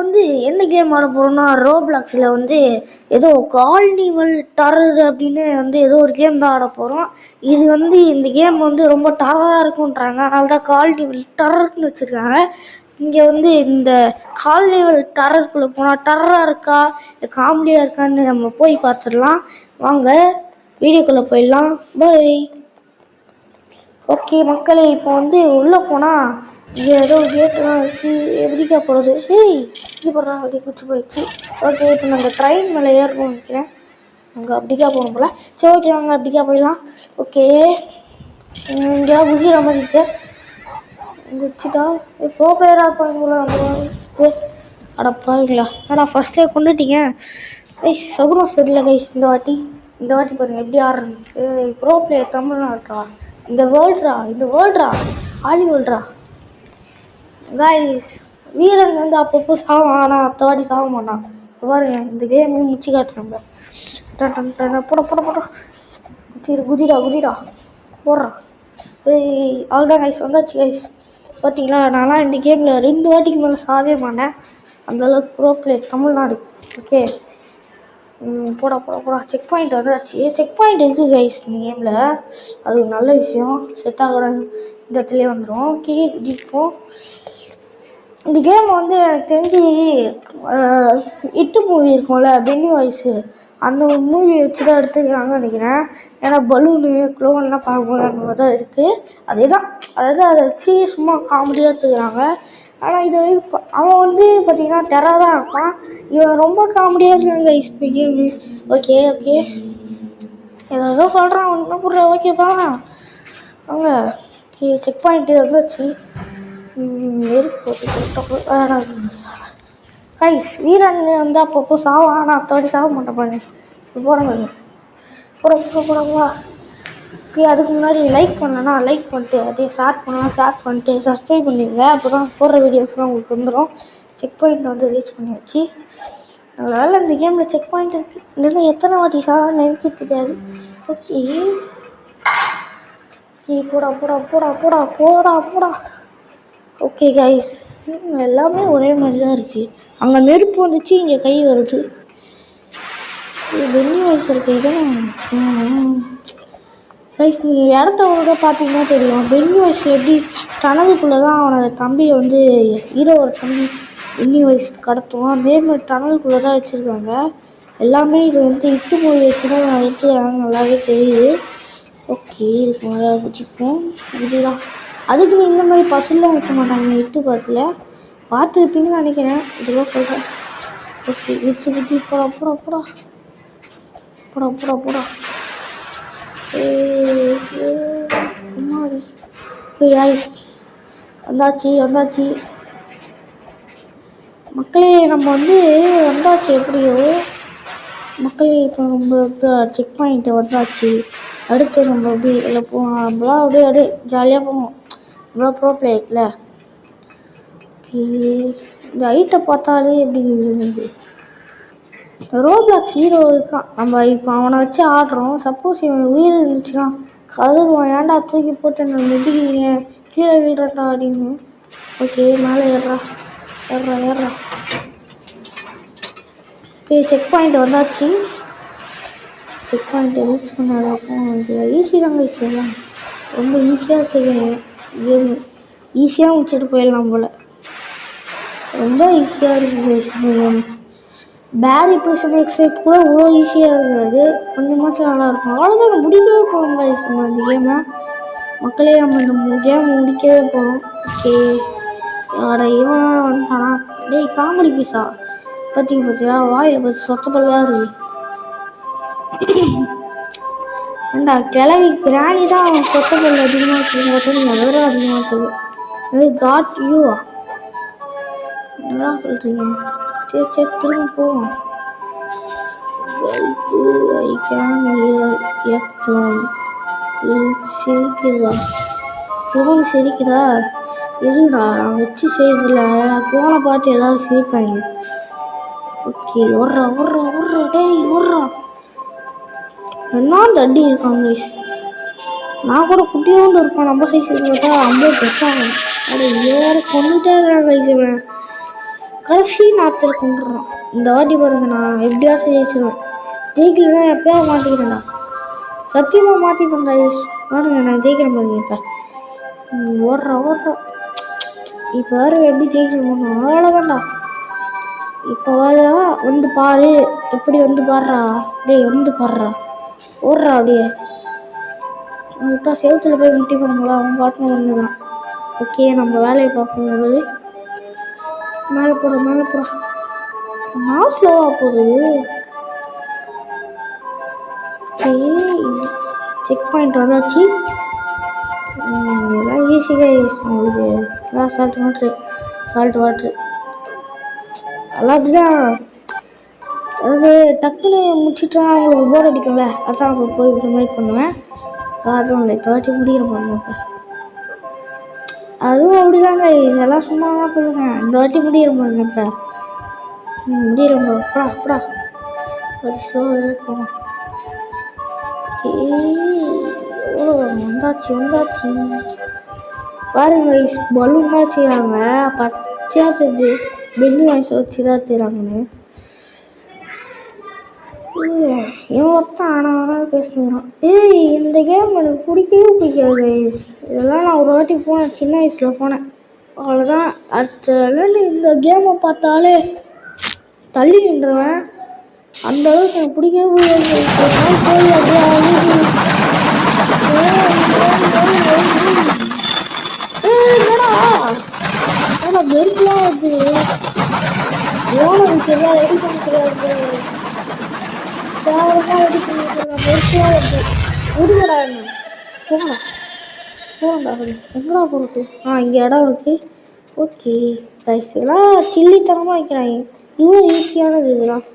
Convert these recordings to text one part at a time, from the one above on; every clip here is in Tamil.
வந்து என்ன கேம் ஆட போகிறோம்னா ரோப்ளாக்ஸில் வந்து ஏதோ கால்னிவல் டரர் அப்படின்னு வந்து ஏதோ ஒரு கேம் தான் ஆட போகிறோம். இது வந்து இந்த கேம் வந்து ரொம்ப டரராக இருக்குன்றாங்க, அதனால தான் கால்னிவல் டரர்னு வச்சுருக்காங்க. இங்கே வந்து இந்த கால்னிவல் டரருக்குள்ளே போனால் டரராக இருக்கா காமெடியாக இருக்கான்னு நம்ம போய் பார்த்துடலாம். வாங்க வீடியோக்குள்ளே போயிடலாம். பை. ஓகே மக்களே, இப்போ வந்து உள்ளே போனால் இங்கே ஏதோ கேட்டுலாம் இருக்குது. எப்படிக்கா போகிறது? ஹேய் இது போடுறா அப்படியே குச்சி போயிடுச்சு. ஓகே, இப்போ நாங்கள் ட்ரெயின் மேலே ஏறணும்னு நினைக்கிறேன். அங்கே அப்படிக்கா போகணும் போல். சரி ஓகே, நாங்கள் அப்படிக்கா போயிடலாம். ஓகே, இங்கே குஜிர மாதிரிச்சு குச்சிட்டா ப்ரோ பிளேயராக இருப்பாங்க போல. நம்ம அடப்பாங்களா ஏன்னா ஃபஸ்ட்டே கொண்டுட்டீங்க கைஸ். சகுனம் சரியில்லை கைஸ். இந்த வாட்டி பாருங்கள் எப்படி ஆடுறேன். ப்ரோ பிளேயர் தமிழ்நாடுறா, இந்த வேர்ல்ட்ரா ஹாலிவுட்ரா கைஸ். வீரன் வந்து அப்பப்போ சாவான், ஆனால் அடுத்த வாட்டி சாக மாட்டான். பாருங்க இந்த கேம் முடிச்சு காட்டுறேன். போட குதிரா போடுறான். அவ்வளோதான் கைஸ், வந்தாச்சு கைஸ். பார்த்தீங்களா, நான்லாம் இந்த கேமில் 2 வாட்டிக்கு மேலே சாவே மாட்டேன், அந்தளவுக்கு ப்ரோ பிளேயர் தமிழ்நாடு. ஓகே, போடா செக் பாயிண்ட் வந்தாச்சு. செக் பாயிண்ட் இருக்குது கைஸ் இந்த கேமில், அது ஒரு நல்ல விஷயம். செத்தாக கூட இந்த இடத்துலேயே வந்துடும். ஓகே குதிப்போம். இந்த கேம் வந்து எனக்கு தெரிஞ்சு இட்டு மூவி இருக்கும்ல பென்னி வாய்ஸு, அந்த மூவி வச்சு தான் எடுத்துக்கிறாங்கன்னு நினைக்கிறேன். ஏன்னா பலூனு க்ளோன்லாம் பார்க்கும்போது அந்த மாதிரி தான் இருக்குது. அதே தான், அதாவது அதை வச்சு சும்மா காமெடியாக எடுத்துக்கிறாங்க. ஆனால் இது அவன் வந்து பார்த்திங்கன்னா டெரராக இருப்பான், இவன் ரொம்ப காமெடியாக இருக்காங்க இந்த கேமு. ஓகே ஏதோ சொல்கிறான் அவன் என்ன போடுற. ஓகேப்பா அவங்க. ஓகே செக் பாயிண்ட்டு வந்துச்சு. கைஸ் வீரன் வந்து அப்பப்போ சாவான், ஆனால் அடுத்த வாட்டி சாக மாட்டேன் பாருங்க. போடா. ஓகே, அதுக்கு முன்னாடி லைக் பண்ணலன்னா லைக் பண்ணிட்டு, அப்படியே ஷேர் பண்ணிட்டு சப்ஸ்கிரைப் பண்ணிடுங்க. அப்போ தான் போடுற வீடியோஸ்லாம் உங்களுக்கு வந்துடும். செக் பாயிண்ட் வந்து ரீச் பண்ணியாச்சு. அதனால் இந்த கேமில் செக் பாயிண்ட் இருக்குது, இல்லைன்னா எத்தனை வாட்டி சாகன்னு எனக்கு தெரியாது. ஓகே போடா. ஓகே கைஸ், எல்லாமே ஒரே மாதிரி தான் இருக்குது. அங்கே நெருப்பு வந்துச்சு, இங்கே கை வருது. பென்னி வாய்ஸ் இருக்குது இதான் கைஸ். நீங்கள் இடத்த ஒழுங்காக பார்த்தீங்கன்னா தெரியும். பென்னி வாய்ஸ் எப்படி டனலுக்குள்ளே தான் அவனோட தம்பியை வந்து ஹீரோவோட தம்பி பென்னி வாய்ஸ் கடத்துவோம். அதேமாதிரி டனலுக்குள்ளே தான் வச்சுருக்காங்க எல்லாமே. இது வந்து இட்டு மூவி வச்சு தான் எடுத்துக்கிறாங்க, நல்லாவே தெரியுது. ஓகே, இதுக்கு மேலே குச்சிப்போம். இதுதான் அதுக்குன்னு இந்த மாதிரி பசங்களாம் வைக்க மாட்டாங்க, எட்டு பார்த்துருப்பீங்கன்னு நினைக்கிறேன். இதெல்லாம் சொல்கிறேன். ஓகே குச்சி போடா. முன்னாடி ஐஸ் வந்தாச்சு மக்களே. நம்ம வந்து வந்தாச்சு எப்படியோ மக்களே. இப்போ நம்ம இப்போ செக் பாயிண்ட்டு வந்தாச்சு. அடுத்து நம்ம எப்படி இல்லை போவோம், நம்மளாம் அப்படியே ஜாலியாக போவோம். இவ்வளோ ப்ரோ பிளேயர்ல. இந்த ஹைட்டை பார்த்தாலே எப்படி இருந்தது. ரோப்ளாக்ஸ் ஹீரோ இருக்கான், நம்ம இப்போ அவனை வச்சு ஆடுறோம். சப்போஸ் இவன் உயிர் இருந்துச்சுன்னா கதறுவான், ஏன்டா தூக்கி போட்டு நான் மிதிக்கிறீங்க, கீழே விடுறா அப்படின்னு. ஓகே மேலே ஏறா. ஓகே செக் பாயிண்ட் வந்தாச்சு. செக் பாயிண்ட்டை ரீச் பண்ணாதான் ஈஸி தாங்க. ஈஸியாக ரொம்ப ஈஸியாக வச்சுருக்கேன் கேமு, ஈஸியாக முடிச்சுட்டு போயிடலாம் போல். ரொம்ப ஈஸியாக இருக்குது கேம். பேரி பர்சன் எக்ஸைட் கூட இவ்வளோ ஈஸியாக இருக்காது, கொஞ்சமாச்சும் நல்லாயிருக்கும். அவ்வளோதான், முடிக்கவே போகிறோம் கைஸ் நம்ம இந்த கேமை. மக்களே நம்ம இந்த கேம் முடிக்கவே போகிறோம். ஓகே இவன் வந்துட்டானா? டேய் காமெடி பீஸா பார்த்தியா வாயில் பார்த்து சொத்தப்பல்லாம் இருக்கு. ஏண்டா கிளவி கிராணி தான் சொத்தப்பல் அதிகமாக வச்சுருக்கோம், அதோட அதிகமாக வச்சுருக்கு. அது காட் யூவா என்ன சொல்கிறீங்க? சரி திரும்ப போவோம். I can hear a clone. சிரிக்கிறா இருடா, நான் வச்சு செய்யறதில்ல, போனை பார்த்து ஏதாவது சிரிப்பாங்க. ஓகே ஓடுறா டேய் ஓடுறா. என்ன தண்டி இருக்கான் கைஸ், நான் கூட குட்டியோண்டு இருப்பான், நம்ம சைஸ் பார்த்தா 50 பெருசாகும். அப்படி வேறு கொண்டுட்டே இருக்கிறான் கைஸ். இவன் கடைசி நாத்தில் கொண்டுறான். இந்த வாட்டி பாருங்க, நான் எப்படியாச்சும் ஜெயிச்சிருவேன். ஜெயிக்கலன்னா எப்பயாவது மாற்றிக்கிறேன்டா. சத்தியமாக மாற்றிப்பேன் கைஸ். பாருங்க நான் ஜெயிக்கிறேன் பாருங்க. இப்போ ஓடுறோம். இப்போ பாருங்க எப்படி ஜெயிக்கணும். அவ்வளோதான்டா. இப்போ வர வந்து பாரு, எப்படி வந்து பாடுறா. டேய் வந்து பாடுறா, ஓடுறா அப்படியே. விட்டா செவத்துல போய் முட்டி போடுங்களா, அவன் பாட்டுன்னு வந்துதான். ஓகே, நம்ம வேலையை பார்ப்போம். முதல்ல மேலே போட நான் ஸ்லோவாக போகுது. ஓகே, செக் பாயிண்ட் வந்தாச்சு. எல்லாம் ஈஸி கைஸ். உங்களுக்கு சால்ட் வாட்ரு எல்லாம் அப்படிதான். அதாவது டக்குன்னு முடிச்சுட்டா அவங்களுக்கு போர் அடிக்கும்ல, அதான் அவங்க போய் இப்படி மாதிரி பண்ணுவேன். அதுவும் இல்லை, தேர்ட்டி முடிகிற பாருங்க. இப்போ அதுவும் அப்படிதாங்க, இதெல்லாம் சும்மா தான் சொல்லுவேன். இந்த வாட்டி முடிகிற பாருங்க. இப்போ முடிகிற அப்படா ஸ்லோவே போகும். வந்தாச்சு பாருங்க. பலூன் தான் செய்கிறாங்க, பச்சையாக செஞ்சு பெல்லி வாங்கி வச்சு தான் செய்கிறாங்கன்னு. இவன் ஒருத்தான் ஆனால் பேசுகிறான். இந்த கேம் எனக்கு பிடிக்கவே பிடிக்காது கைஸ். இதெல்லாம் நான் ஒரு வாட்டி போனேன், சின்ன வயசில் போனேன், அவ்வளோதான். அடுத்த இந்த கேமை பார்த்தாலே தள்ளி நின்றுவேன். அந்த அளவுக்கு எனக்கு பிடிக்கவே பிடிக்காது. வெறுப்புலாம் இருக்குது. ஓனம் சரியா ரெடி பண்ண தெரியாது. தேவையாக ரெடி பண்ணிக்கலாம். வெறுப்பாக இருக்குது. உருவடா என்ன போகண்டா எங்கடா போகிறது? இங்கே இடம் இருக்குது. ஓகே கைஸ், எல்லாம் சில்லித்தனமாக வைக்கிறாங்க. இவ்வளோ ஈஸியானது இதெல்லாம்.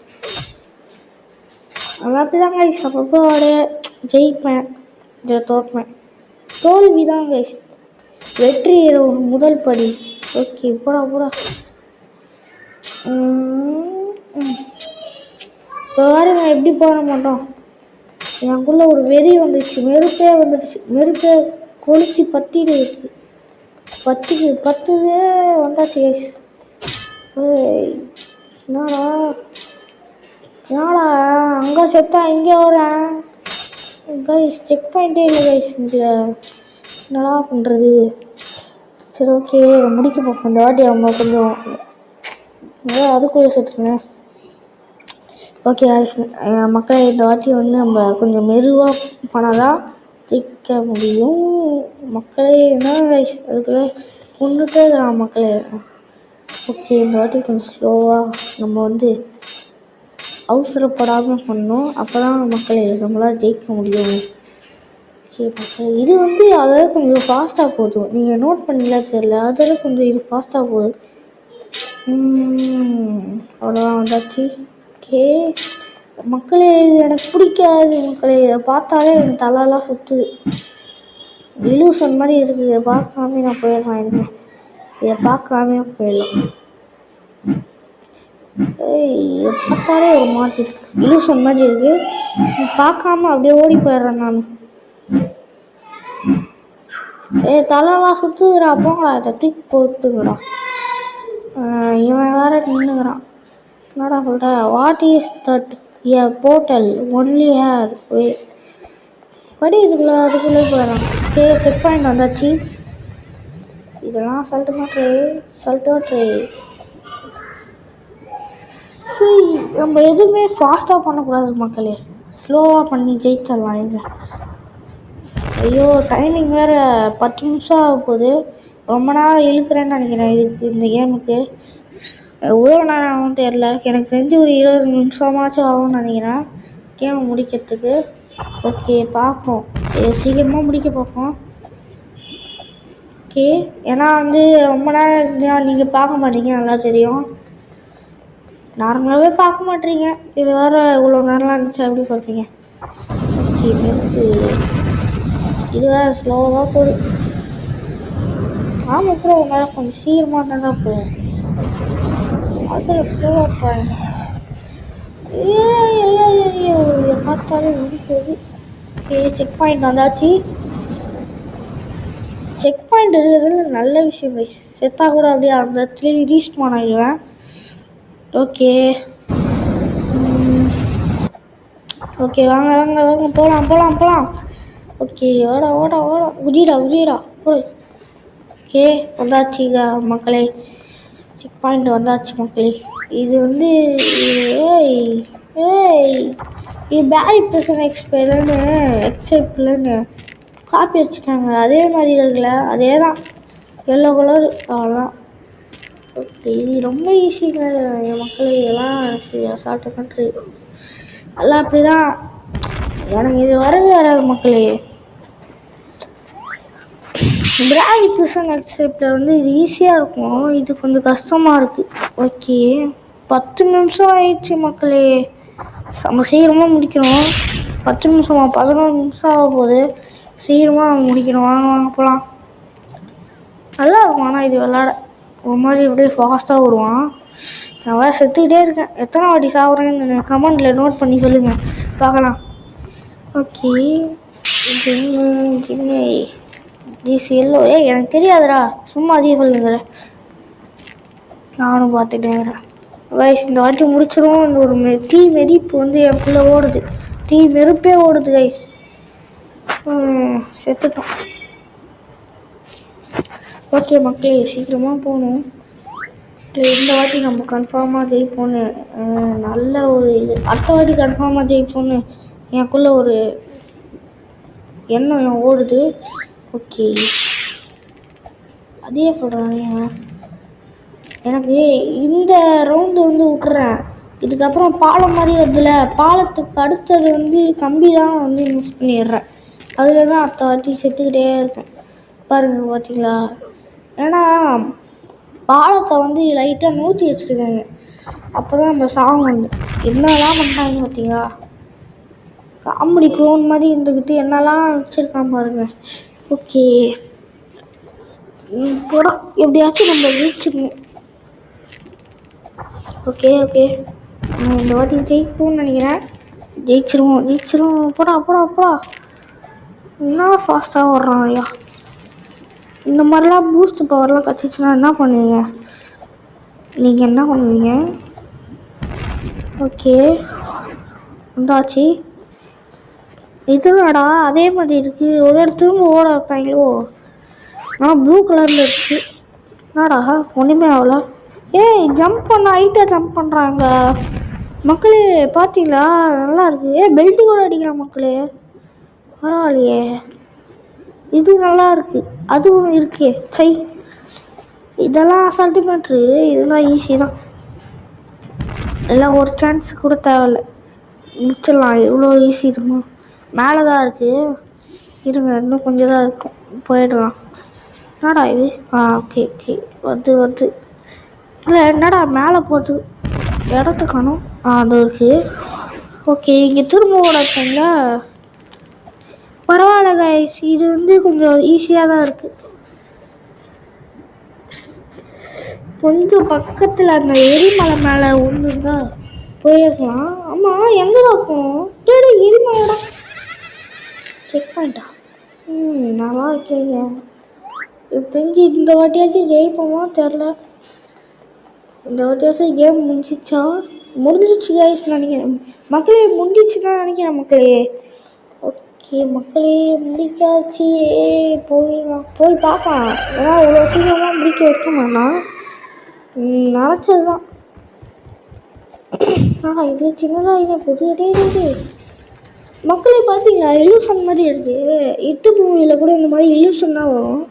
அது அப்படி தான் கைஸ். அப்பப்போ அப்படியே ஜெயிப்பேன், இதை தோற்பேன். தோல்வி தான் கைஸ் வெற்றி முதல் படி. ஓகே, போடா. இப்போ பாருங்க எப்படி போட மாட்டோம். எனக்குள்ளே ஒரு வெறி வந்துடுச்சு, நெருப்பே கொளுத்தி பத்திட்டு இருக்கு. பத்துவே வந்தாச்சு கைஸ். என்னடா அங்கே செத்தா இங்கே வரேன் கைஸ். செக் பாயிண்ட்டே இல்லை கைஸ். இங்கே என்னடா பண்ணுறது? சரி ஓகே, முடிக்க பார்ப்போம். இந்த வாட்டி நம்ம கொஞ்சம் அதுக்குள்ளே சேர்த்துக்கணும். ஓகே மக்களே, இந்த வாட்டி வந்து நம்ம கொஞ்சம் மெதுவாக பண்ணாதான் ஜெயிக்க முடியும். மக்களே என்ன கைஸ், அதுக்குள்ளே கொண்டுட்டே இருக்கிறான் மக்களே. ஓகே, இந்த வாட்டி கொஞ்சம் ஸ்லோவாக நம்ம வந்து அவசரப்படாமல் பண்ணணும். அப்போ தான் மக்களே நம்மளால் ஜெயிக்க முடியும். ஓகே மக்களே, இது வந்து அதில் கொஞ்சம் ஃபாஸ்ட்டாக போதும். நீங்கள் நோட் பண்ணீங்களா தெரியல, அதில் கொஞ்சம் இது ஃபாஸ்ட்டாக போகுது. அவ்வளோதான் வந்தாச்சு. ஓகே மக்களே, இது எனக்கு பிடிக்காது மக்களே. இதை பார்த்தாலே எனக்கு தலையெல்லாம் சுற்றுது. இலூசன் மாதிரி இருக்குது. இதை பார்க்காம நான் போயிடலாம். இதை பார்க்காம போயிடலாம். இதை பார்த்தாலே ஒரு மாதிரி இருக்குது, இலூசன் மாதிரி இருக்குது. பார்க்காம அப்படியே ஓடி போயிடுறேன் நான். தலையெல்லாம் சுற்றுதுடா, போங்கடா, இதை தூக்கி போட்டுங்கடா. இவன் வேற நின்றுக்கிறான். என்னடா சொல்கிற? What is that? A portal only here way. இதுக்குள்ளே போயிடலாம். சரி, செக் பாயிண்ட் வந்தாச்சு. இதெல்லாம் சல்ட்டு. சரி, நம்ம எதுவுமே ஃபாஸ்ட்டாக பண்ணக்கூடாது மக்களே. ஸ்லோவாக பண்ணி ஜெயிச்சிடலாம். எங்க ஐயோ, டைமிங் வேறு 10 நிமிஷம் ஆக போகுது. ரொம்ப நேரம் இழுக்கிறேன்னு நினைக்கிறேன் இந்த கேமுக்கு. எவ்வளோ நேரம் ஆகும்னு தெரில. எனக்கு தெரிஞ்சு ஒரு 20 நிமிஷமாச்சும் ஆகும்னு நினைக்கிறேன் கேமை முடிக்கிறதுக்கு. ஓகே பார்ப்போம், சீக்கிரமாக முடிக்க பார்ப்போம். ஓகே, ஏன்னா வந்து ரொம்ப நேரம் நீங்கள் பார்க்க மாட்டீங்க, நல்லா தெரியும். நார்மலாகவே பார்க்க மாட்டீங்க, இது வேறு இவ்வளோ நேரம்லாம் இருந்துச்சு எப்படி பார்ப்பீங்க? ஓகே, இது வேறு ஸ்லோவாக போகுது. ஆமாம், கூட ஒரு நேரம் கொஞ்சம் சீக்கிரமாக தானே போகும். அதில் ஸ்லோவாக பாருங்க. பார்த்தாலே முடிக்கிறது. ஓகே, செக் பாயிண்ட் வந்தாச்சு. செக் பாயிண்ட் இருக்கிறதுல நல்ல விஷயம் கைஸ். செத்தா கூட அப்படியே அந்த இடத்துல ரீஸ்பான் ஆகிடுவேன். ஓகே ஓகே வாங்க வாங்க வாங்க போகலாம் போகலாம் போகலாம். ஓகே ஓட ஓட ஓட குதிரா போய். ஓகே வந்தாச்சுங்க மக்களே, செக் பாயிண்ட் வந்தாச்சு மக்களே. இது வந்து ஏய் ஏய் இது பேரி பிரசன் எக்ஸைப்லன்னு காப்பி அடிச்சிட்டாங்க. அதே மாதிரி இருக்குல்ல, அதே தான் எல்லோ கலர் அவ்வளோதான். ஓகே இது ரொம்ப ஈஸிங்க மக்களே. இதெல்லாம் எனக்கு அசால்ட்டு கண்ட்ரி எல்லாம் அப்படி தான். எனக்கு இது வரவே வராது மக்களே. பிராடி பிரிசன் எக்ஸைப்பில் வந்து இது ஈஸியாக இருக்கும், இது கொஞ்சம் கஷ்டமாக இருக்குது. ஓகே 10 நிமிஷம் ஆயிடுச்சு மக்களே. நம்ம சீக்கிரமாக முடிக்கணும். 10 நிமிஷமா 11 நிமிஷம் ஆக போகுது. சீக்கிரமாக முடிக்கணும். வாங்க வாங்க போகலாம். நல்லா இருக்கும் ஆனால் இது விளாட ஒரு மாதிரி இப்படியே ஃபாஸ்ட்டாக விடுவான். நான் வேறு செத்துக்கிட்டே இருக்கேன். எத்தனை வாட்டி சாப்பிட்றேன்னு கமெண்டில் நோட் பண்ணி சொல்லுங்கள் பார்க்கலாம். ஓகே ஜின்னு ஜிசி எல்லோ எனக்கு தெரியாதுடா, சும்மா அதிகம் சொல்லுங்கிற. நானும் பார்த்துட்டேங்கிறேன் கைஸ். இந்த வாட்டி முடிச்சிடும். இந்த ஒரு தீ மெதிப்பு வந்து எனக்குள்ளே ஓடுது, தீ மெருப்பே ஓடுது கைஸ். செத்துட்டோம். ஓகே மக்களே சீக்கிரமாக போகணும். இந்த வாட்டி நம்ம கன்ஃபார்மாக ஜெயிப்போன்னு நல்ல ஒரு இது. அடுத்த வாட்டி கன்ஃபார்மாக ஜெயிப்போன்னு எனக்குள்ளே ஒரு எண்ணம் ஓடுது. ஓகே அதே சொல்கிறேன். எனக்கு இந்த ரவுண்டு வந்து விட்டுறேன். இதுக்கப்புறம் பாலம் மாதிரி வருதுல, பாலத்துக்கு அடுத்தது வந்து கம்பி தான் வந்து மிஸ் பண்ணிடுறேன். அதில் தான் அடுத்த வாட்டி செத்துக்கிட்டே இருக்கேன் பாருங்கள். பார்த்தீங்களா, ஏன்னா பாலத்தை வந்து லைட்டாக நூற்றி வச்சுருக்காங்க. அப்போ தான் நம்ம சாங் வந்து என்னெல்லாம் பண்ணுறாங்க பார்த்தீங்களா. காமெடி க்ளோன் மாதிரி இருந்துக்கிட்டு என்னெல்லாம் வச்சுருக்கான் பாருங்க. ஓகே போடா, எப்படியாச்சும் நம்ம ஜெயிச்சிடணும். ஓகே ஓகே இந்த வாட்டி ஜெயிப்போம்னு நினைக்கிறேன். ஜெயிச்சிருவோம். போடா போடா போடா. என்ன ஃபாஸ்ட்டாக வர்றான் ஐயா. இந்த மாதிரிலாம் பூஸ்ட் பவர்லாம் கிடச்சிச்சின்னா என்ன பண்ணுவீங்க நீங்கள்? என்ன பண்ணுவீங்க? ஓகே வந்தாச்சு. இதுடா அதே மாதிரி இருக்குது. ஒரு இடத்துக்கு ஓட வைப்பாங்களோ. ஆனால் ப்ளூ கலரில் இருக்குது. என்னடா ஒன்றுமே ஆகல. ஜம்ப் பண்ண ஹைட்டாக ஜம்ப் பண்ணுறாங்க மக்களே. பார்த்தீங்களா, நல்லா இருக்குது. பெல்ட்டு கூட அடிக்கிறான் மக்களே, பரவாயில்லையே. இது நல்லா இருக்குது. அதுவும் இருக்கே சை. இதெல்லாம் அசால்ட்டு மேட்ரு. இதெல்லாம் ஈஸி தான். எல்லாம் ஒரு சான்ஸ் கூட தேவையில்லை, முடிச்சிடலாம். எவ்வளோ ஈஸி இருக்கும். மேலே தான் இருக்குது, இருங்க இன்னும் கொஞ்சம் தான் இருக்கும், போயிடலாம். என்னடா இது? ஓகே ஓகே வருது. இல்லை என்னடா மேலே போகுது, இடத்த காணும். அது இருக்குது. ஓகே இங்கே திரும்ப ஓடாச்சிங்களா. பரவாயில்ல கைஸ், இது வந்து கொஞ்சம் ஈஸியாக தான் இருக்குது. கொஞ்சம் பக்கத்தில் அந்த எரிமலை மேலே ஒன்று இருந்தால் போயிருக்கலாம். ஆமாம் எங்கடா போகணும்? எரிமலைடா செக் பண்ணிட்டா. நல்லா இருக்கீங்க. தெரிஞ்சு இந்த வாட்டியாச்சும் ஜெயிப்போமா தெரில. இந்த வாட்டியாச்சும் கேம் முடிஞ்சிச்சு கைஸ் நினைக்கிறேன் மக்களே. முடிஞ்சிச்சு தான் நினைக்கிறேன் மக்களே. ஓகே மக்களே முடிக்காச்சு. போயிடலாம், போய் பார்க்கலாம். ஏன்னா இவ்வளோ சீக்கிரமாக முடிக்க வைக்க மாட்டான், நினச்சது தான். இது சின்னதாக இல்லை, புதுக்கிட்டே இருக்குது மக்களே. பார்த்தீங்களா இலூஷன் மாதிரி இருக்குது. 8 மூவியில் கூட இந்த மாதிரி இலூஷன் தான் வரும்.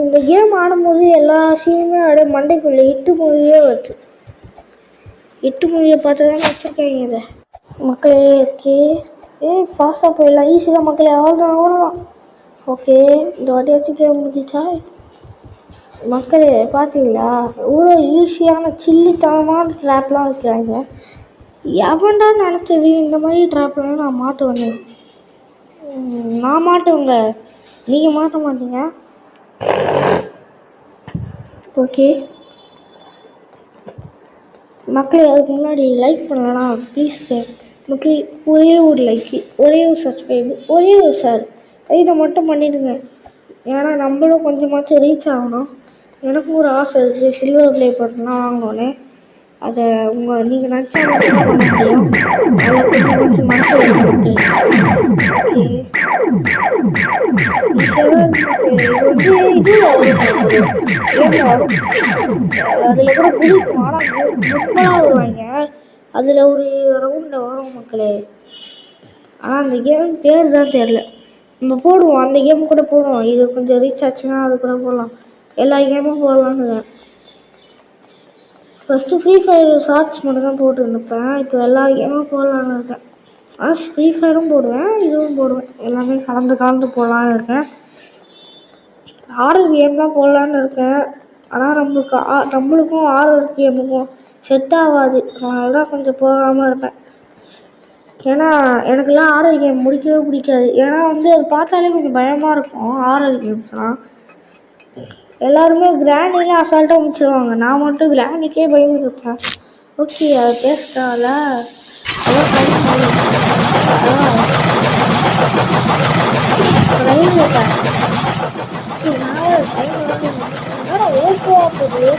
இந்த கேம் ஆடும்போது எல்லா சீனுமே அப்படியே மண்டைக்குள்ளே 8 மூவியே வருது. 8 மூவியை பார்த்து தான் வச்சுருக்காங்க இதை மக்களே. ஓகே ஃபாஸ்ட்டாக போயிடலாம், ஈஸி தான் மக்களே. அவ்வளோதான். ஓகே இந்த வாட்டியாச்சும் கேம் முடிஞ்சிச்சா மக்களே. பார்த்தீங்களா இவ்வளோ ஈஸியான சில்லித்தனமான ட்ராப்லாம் வைக்கிறாங்க. எவன்டா நினச்சது இந்த மாதிரி ட்ராப்லாம் நான் மாட்டுவேன்னு. நான் மாட்டுவேங்க, நீங்கள் மாட்ட மாட்டீங்க. ஓகே மக்களே, அதுக்கு முன்னாடி லைக் பண்ணலன்னா ப்ளீஸ் மக்களே, ஒரே ஒரு லைக்கு, ஒரே ஒரு சப்ஸ்கிரைபு, ஒரே ஒரு ஷேர், இதை மட்டும் பண்ணிவிடுங்க. ஏன்னா நம்மளும் கொஞ்சமாச்சும் ரீச் ஆகணும். எனக்கும் ஒரு ஆசை இருக்குது சில்வர் ப்ளே பட்டன்லாம் வாங்கணுன்னு. அதை நீங்கள் நினச்சா மட்டும் பண்ண முடியும். அதில் கொஞ்சம் மனசு வைக்க அதில் கூட குதிக்கும். ஆனால் கும்பலாக வருவாங்க. அதில் ஒரு ரவுண்டில் வரும் மக்களே. ஆனால் அந்த கேம் பேர் தான் தெரில. நம்ம போடுவோம், அந்த கேம் கூட போடுவோம். இது கொஞ்சம் ரீச் ஆச்சுன்னா அது கூட போடலாம். எல்லா கேமும் போடலான்னு. ஃபஸ்ட்டு ஃப்ரீ ஃபயர் ஷார்ட்ஸ் மட்டும் தான் போட்டுருந்துப்பேன். இப்போ எல்லா கேமும் போடலான்னு இருக்கேன். ஆனால் ஃப்ரீ ஃபயரும் போடுவேன், இதுவும் போடுவேன். எல்லாமே கலந்து போடலான்னு இருக்கேன். ஹாரர் கேம் தான் போடலான்னு இருக்கேன். ஆனால் நம்மளுக்கும் ஹாரர் கேமுக்கும் செட் ஆகாது. அதனால தான் கொஞ்சம் போகாமல் இருப்பேன். ஏன்னா எனக்குலாம் ஹாரர் கேம் பிடிக்காது. ஏன்னா அது பார்த்தாலே கொஞ்சம் பயமாக இருக்கும். ஹாரர் கேம்ஸ்லாம் எல்லாருமே கிராண்டிலாம் அசால்ட்டாக முடிச்சிடுவாங்க. நான் மட்டும் கிராண்டிக்கே பயந்துருப்பேன். ஓகே, அதை பேசிட்டால ஓகேவா போகுது.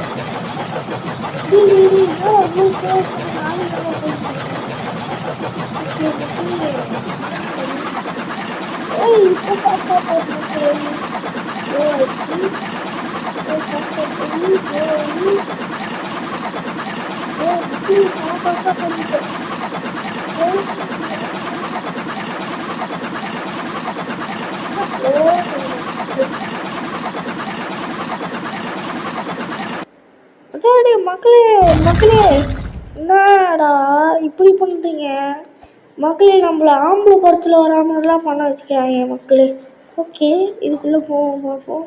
மக்களே என்னடா இப்படி பண்ணுறீங்க மக்களே? நம்மள ஆம்பளை படத்தில் வரா மாதிரிலாம் பண்ண வச்சுக்கிறாங்க மக்களே. ஓகே, இதுக்குள்ளே போவோம் பார்ப்போம்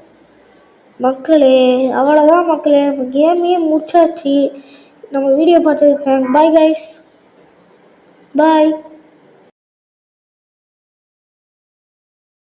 மக்களே. அவ்வளோதான் மக்களே, நம்ம கேமையே முடிச்சாச்சு. நம்ம வீடியோ பார்த்துருக்கேன். பாய் கைஸ், பாய்.